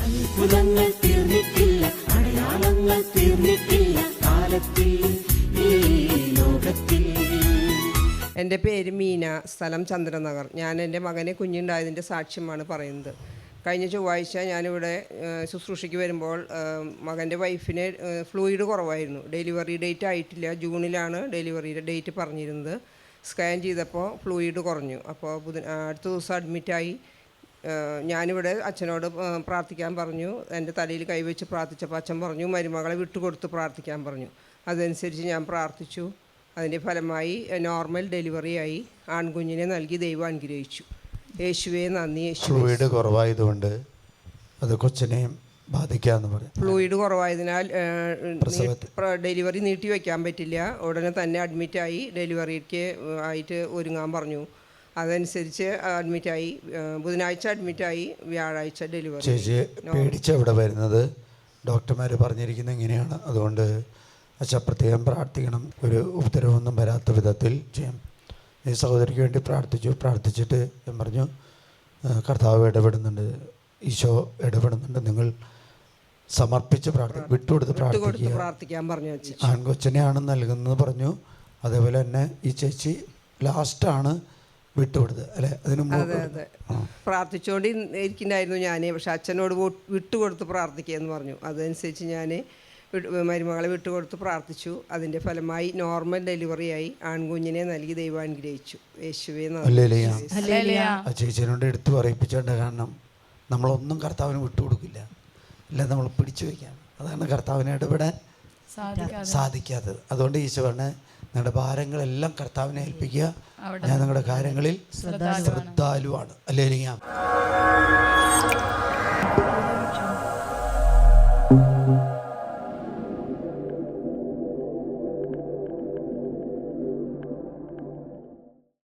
അത്ഭുതങ്ങൾ തീർന്നിട്ടില്ല, അടയാളങ്ങൾ തീർന്നിട്ടില്ല കാലത്തിൽ ഈ ലോകത്തിൽ. എൻ്റെ പേര് മീന, സ്ഥലം ചന്ദ്രനഗർ. ഞാൻ എൻ്റെ മകനെ കുഞ്ഞുണ്ടായതിൻ്റെ സാക്ഷ്യമാണ് പറയുന്നത്. കഴിഞ്ഞ ചൊവ്വാഴ്ച ഞാനിവിടെ ശുശ്രൂഷയ്ക്ക് വരുമ്പോൾ മകൻ്റെ വൈഫിന് ഫ്ലൂയിഡ് കുറവായിരുന്നു. ഡെലിവറി ഡേറ്റ് ആയിട്ടില്ല, ജൂണിലാണ് ഡെലിവറിയുടെ ഡേറ്റ് പറഞ്ഞിരുന്നത്. സ്കാൻ ചെയ്തപ്പോൾ ഫ്ലൂയിഡ് കുറഞ്ഞു. അപ്പോൾ അടുത്ത ദിവസം അഡ്മിറ്റായി. ഞാനിവിടെ അച്ഛനോട് പ്രാർത്ഥിക്കാൻ പറഞ്ഞു. എൻ്റെ തലയിൽ കൈവച്ച് പ്രാർത്ഥിച്ചപ്പോൾ അച്ഛൻ പറഞ്ഞു മരുമകളെ വിട്ടുകൊടുത്ത് പ്രാർത്ഥിക്കാൻ പറഞ്ഞു. അതനുസരിച്ച് ഞാൻ പ്രാർത്ഥിച്ചു. അതിൻ്റെ ഫലമായി നോർമൽ ഡെലിവറിയായി ആൺകുഞ്ഞിനെ നൽകി ദൈവം അനുഗ്രഹിച്ചു. യേശുവേ നന്ദി. ഫ്ലൂയിഡ് കുറവായതുകൊണ്ട് അത് കൊച്ചിനെയും ബാധിക്കാമെന്ന് പറയും. ഫ്ലൂയിഡ് കുറവായതിനാൽ ഡെലിവറി നീട്ടി വയ്ക്കാൻ പറ്റില്ല. ഉടനെ തന്നെ അഡ്മിറ്റായി ഡെലിവറിക്ക് ആയിട്ട് ഒരുങ്ങാൻ പറഞ്ഞു. അതനുസരിച്ച് അഡ്മിറ്റായി. ബുധനാഴ്ച അഡ്മിറ്റായി, വ്യാഴാഴ്ച ഡെലിവറി. ചേച്ചി പേടിച്ച് അവിടെ വരുന്നത് ഡോക്ടർമാർ പറഞ്ഞിരിക്കുന്നത് ഇങ്ങനെയാണ്. അതുകൊണ്ട് അച്ഛാ പ്രത്യേകം പ്രാർത്ഥിക്കണം, ഒരു ഉപദ്രവമൊന്നും വരാത്ത വിധത്തിൽ ചെയ്യാം. ഈ സഹോദരിക്ക് വേണ്ടി പ്രാർത്ഥിച്ചിട്ട് ഞാൻ പറഞ്ഞു കർത്താവ് ഇടപെടുന്നുണ്ട്, ഈശോ ഇടപെടുന്നുണ്ട്, നിങ്ങൾ സമർപ്പിച്ച് വിട്ടുകൊടുത്ത് പ്രാർത്ഥിക്കാൻ പറഞ്ഞു. ആൺകൊച്ചിനെയാണ് നൽകുന്നത് പറഞ്ഞു. അതേപോലെ തന്നെ ഈ ചേച്ചി ലാസ്റ്റാണ് വിട്ടുകൊടുത്തത് അല്ലേ? അതിന് അതെ പ്രാർത്ഥിച്ചുകൊണ്ട് ഇരിക്കുന്നുണ്ടായിരുന്നു ഞാൻ. പക്ഷെ അച്ഛനോട് വിട്ടുകൊടുത്ത് പ്രാർത്ഥിക്കുക എന്ന് പറഞ്ഞു. അതനുസരിച്ച് ഞാൻ മരുമകളെ വിട്ടുകൊടുത്ത് പ്രാർത്ഥിച്ചു. അതിൻ്റെ ഫലമായി നോർമൽ ഡെലിവറിയായി ആൺകുഞ്ഞിനെ നൽകി ദൈവം അനുഗ്രഹിച്ചു. യേശുവേ ചേച്ചിനോട് എടുത്തു പറയിപ്പിച്ചേണ്ട. കാരണം നമ്മളൊന്നും കർത്താവിന് വിട്ടുകൊടുക്കില്ല, എല്ലാം നമ്മൾ പിടിച്ചു വയ്ക്കാം. അതാണ് കർത്താവിനെ ഇടപെടാൻ സാധിക്കാത്തത്. അതുകൊണ്ട് ഈശോനെ നിങ്ങളുടെ ഭാരങ്ങളെല്ലാം കർത്താവിനെ ഏൽപ്പിക്കുക. ഞാൻ നിങ്ങളുടെ കാര്യങ്ങളിൽ ശ്രദ്ധാലുവാണ്. അല്ലേ?